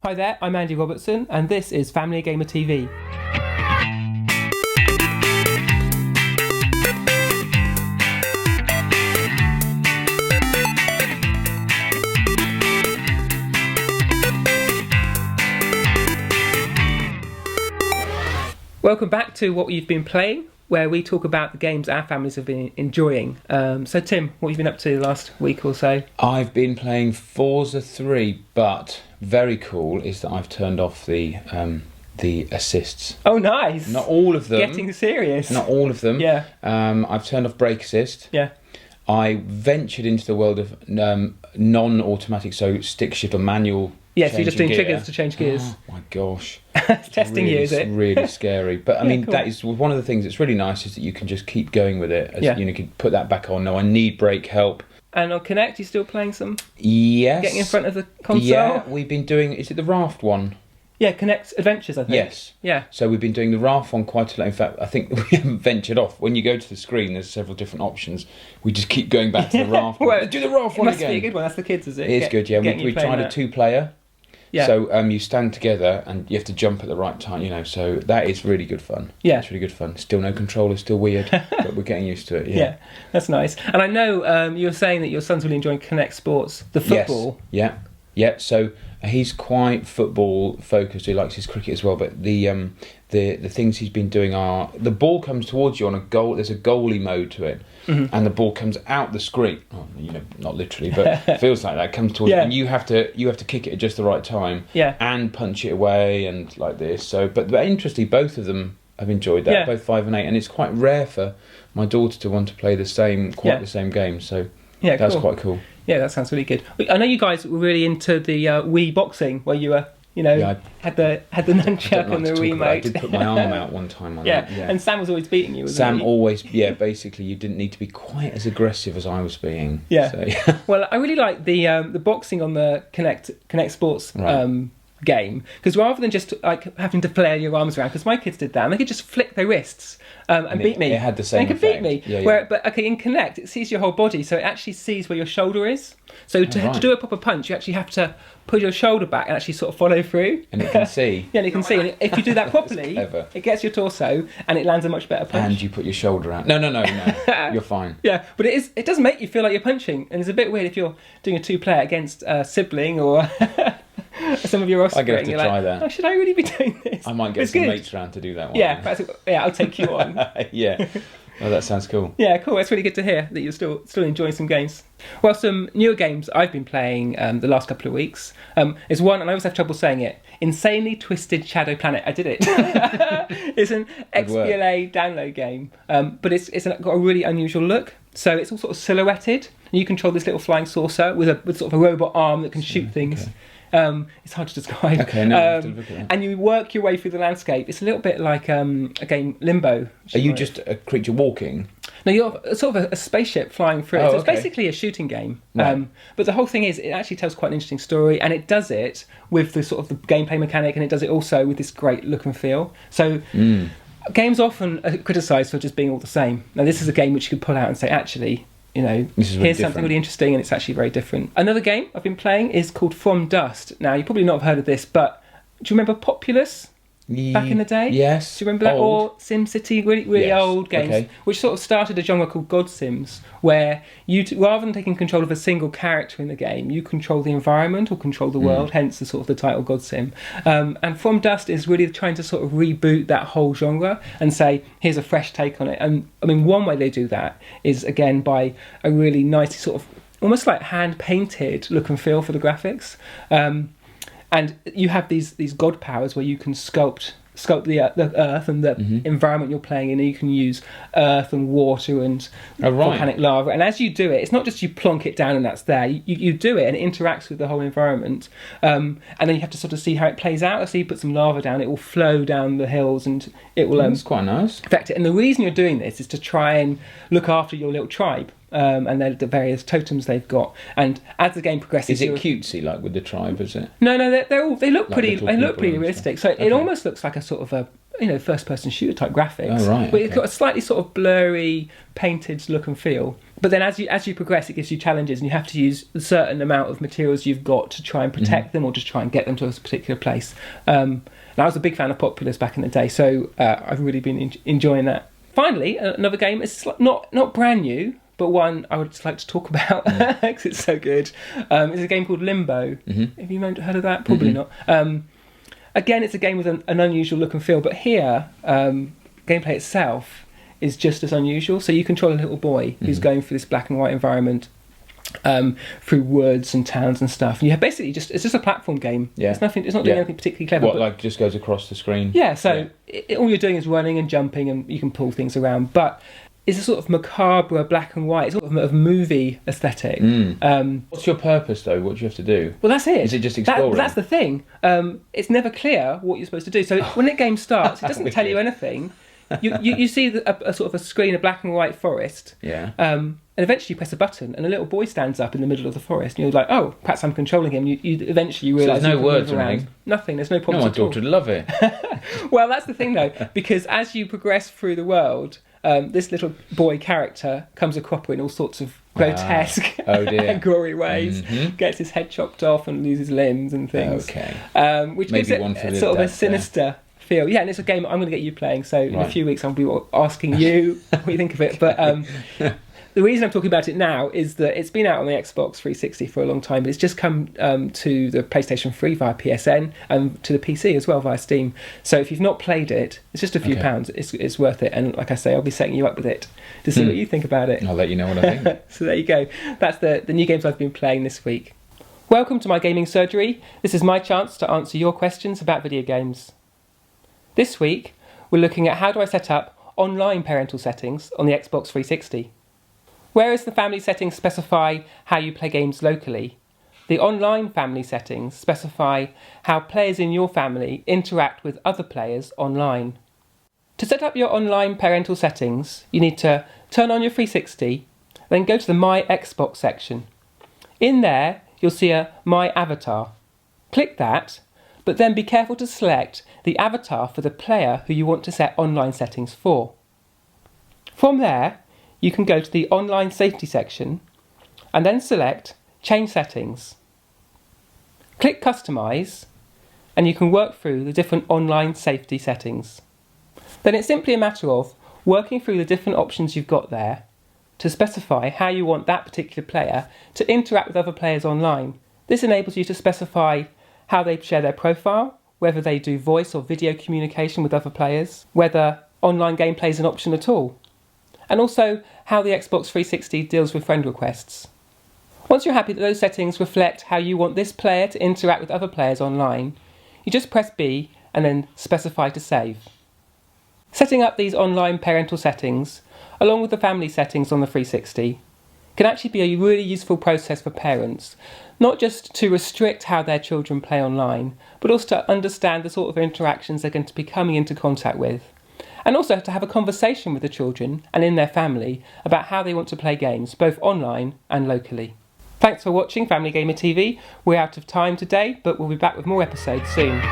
Hi there, I'm Andy Robertson, and this is Family Gamer TV. Welcome back to What You've Been Playing, where we talk about the games our families have been enjoying. So Tim, what have you been up to the last week or so? I've been playing Forza 3, but very cool is that I've turned off the assists. Oh, nice! Not all of them. Getting serious. Not all of them. Yeah. I've turned off brake assist. Yeah. I ventured into the world of non-automatic, so stick shift or manual. Yeah, so you're just doing gear. triggers to change gears. Oh my gosh. Testing you, is it? It's really scary. But I mean, cool. that is one of the things that's really nice is that you can just keep going with it. Yeah. You can put that back on. No, I need brake help. And on Kinect, you still playing some? Yes. Getting in front of the console? Yeah, we've been doing, is it the raft one? Yeah, Kinect Adventures, I think. Yes. Yeah. So we've been doing the raft one quite a lot. In fact, I think we haven't ventured off. When you go to the screen, there's several different options. We just keep going back to the raft one. Well, Do the raft one It must again. be a good one. That's the kids, is it? It is good, yeah. We tried a 2-player. Yeah. So you stand together and you have to jump at the right time, so that is really good fun. Yeah. It's really good fun. Still no controller, still weird, but we're getting used to it, Yeah, that's nice. And I know you were saying that your son's really enjoying Kinect Sports, the football. Yes. Yeah. So he's quite football focused. He likes his cricket as well. But the things he's been doing are the ball comes towards you on a goal. There's a goalie mode to it, and the ball comes out the screen. Oh, not literally, but it feels like that. It comes towards you, and you have to kick it at just the right time. Yeah. And punch it away and like this. So, but interestingly, both of them have enjoyed that. Yeah. Both 5 and 8, and it's quite rare for my daughter to want to play the same game. So that's quite cool. Yeah, that sounds really good. I know you guys were really into the Wii boxing, where you were, had the nunchuck and the remote. I did put my arm out one time on that. Yeah, and Sam was always beating you. Sam always, basically, you didn't need to be quite as aggressive as I was being. Yeah. So, Well, I really like the boxing on the Kinect Sports game, because rather than just like having to flail your arms around, because my kids did that, and they could just flick their wrists and beat me. It had the same They could effect. beat me. Yeah. But in Kinect, it sees your whole body, so it actually sees where your shoulder is. So to do a proper punch, you actually have to put your shoulder back and actually sort of follow through. And it can see. Yeah, and it can see. And if you do that properly, it gets your torso and it lands a much better punch. And you put your shoulder out. No. You're fine. Yeah, but it does make you feel like you're punching, and it's a bit weird if you're doing a 2-player against a sibling or some of your offspring. I'm going to have to try that. Oh, should I really be doing this? I might get some mates around to do that one. Yeah, I'll take you on. Yeah. Oh, that sounds cool. Yeah, cool. That's really good to hear that you're still enjoying some games. Well, some newer games I've been playing the last couple of weeks is one, and I always have trouble saying it, Insanely Twisted Shadow Planet. I did it. It's an XBLA download game, but it's got a really unusual look. So it's all sort of silhouetted, and you control this little flying saucer with sort of a robot arm that can shoot things. Okay. It's hard to describe. Okay, no, I have to look at that. And you work your way through the landscape. It's a little bit like a game Limbo. Are you just a creature walking? No, you're sort of a spaceship flying through. Oh, So it's okay. basically a shooting game. Right. But the whole thing is, it actually tells quite an interesting story, and it does it with the sort of the gameplay mechanic, and it does it also with this great look and feel. So games often are criticised for just being all the same. Now, this is a game which you could pull out and say, actually, here's something really interesting, and it's actually very different. Another game I've been playing is called From Dust. Now, you probably not have heard of this, but do you remember Populous back in the day? Yes. Do you remember that? Old. Or SimCity, really Yes. old games, Okay. which sort of started a genre called God Sims, where you, rather than taking control of a single character in the game, you control the environment or control the world, hence the sort of the title God Sim. And From Dust is really trying to sort of reboot that whole genre and say, here's a fresh take on it. And I mean, one way they do that is, again, by a really nice sort of almost like hand-painted look and feel for the graphics. And you have these god powers where you can sculpt the earth and the environment you're playing in, and you can use earth and water and volcanic lava. And as you do it, it's not just you plonk it down and that's there. You do it and it interacts with the whole environment. And then you have to sort of see how it plays out. So you put some lava down, it will flow down the hills and it will That's quite nice. affect it. And the reason you're doing this is to try and look after your little tribe. And the various totems they've got, and as the game progresses, Is it cutesy like with the tribe? Is it? No, they look Like pretty. little They look people pretty and realistic. stuff. So it almost looks like a sort of first-person shooter type graphics. Oh, right, But it's okay. got a slightly sort of blurry, painted look and feel. But then as you progress, it gives you challenges, and you have to use a certain amount of materials you've got to try and protect them, or just try and get them to a particular place. And I was a big fan of Populous back in the day, so I've really been enjoying that. Finally, another game. It's not brand new, but one I would just like to talk about because it's so good. It's a game called Limbo. Have you heard of that? Probably not. Again, it's a game with an unusual look and feel, but here, gameplay itself is just as unusual. So you control a little boy who's going through this black and white environment, through woods and towns and stuff. And you have basically it's just a platform game. Yeah. It's not doing anything particularly clever. What, like just goes across the screen? Yeah, so all you're doing is running and jumping, and you can pull things around. But it's a sort of macabre black and white, sort of movie aesthetic. What's your purpose though? What do you have to do? Well, that's it. Is it just exploring? That's the thing. It's never clear what you're supposed to do. So when the game starts, it doesn't tell you anything. You see a sort of a screen of black and white forest. Yeah. And eventually you press a button and a little boy stands up in the middle of the forest, and you're like, oh, perhaps I'm controlling him. You eventually realise there's no words or anything? Nothing, there's no problems at all. My daughter would love it. Well, that's the thing though, because as you progress through the world, this little boy character comes a cropper in all sorts of grotesque and gory ways, gets his head chopped off and loses limbs and things. Okay. Which maybe gives it sort of a sinister feel. Yeah, and it's a game I'm going to get you playing, so in a few weeks I'll be asking you what you think of it. But the reason I'm talking about it now is that it's been out on the Xbox 360 for a long time, but it's just come to the PlayStation 3 via PSN and to the PC as well via Steam. So if you've not played it, it's just a few pounds. It's worth it. And like I say, I'll be setting you up with it to see what you think about it. I'll let you know what I think. So there you go. That's the new games I've been playing this week. Welcome to my gaming surgery. This is my chance to answer your questions about video games. This week, we're looking at how do I set up online parental settings on the Xbox 360. Whereas the family settings specify how you play games locally, the online family settings specify how players in your family interact with other players online. To set up your online parental settings, you need to turn on your 360, then go to the My Xbox section. In there, you'll see a My Avatar. Click that, but then be careful to select the avatar for the player who you want to set online settings for. From there, you can go to the online safety section and then select Change Settings. Click Customise and you can work through the different online safety settings. Then it's simply a matter of working through the different options you've got there to specify how you want that particular player to interact with other players online. This enables you to specify how they share their profile, whether they do voice or video communication with other players, whether online gameplay is an option at all, and also how the Xbox 360 deals with friend requests. Once you're happy that those settings reflect how you want this player to interact with other players online, you just press B and then specify to save. Setting up these online parental settings, along with the family settings on the 360, can actually be a really useful process for parents, not just to restrict how their children play online, but also to understand the sort of interactions they're going to be coming into contact with, and also to have a conversation with the children and in their family about how they want to play games, both online and locally. Thanks for watching Family Gamer TV. We're out of time today, but we'll be back with more episodes soon.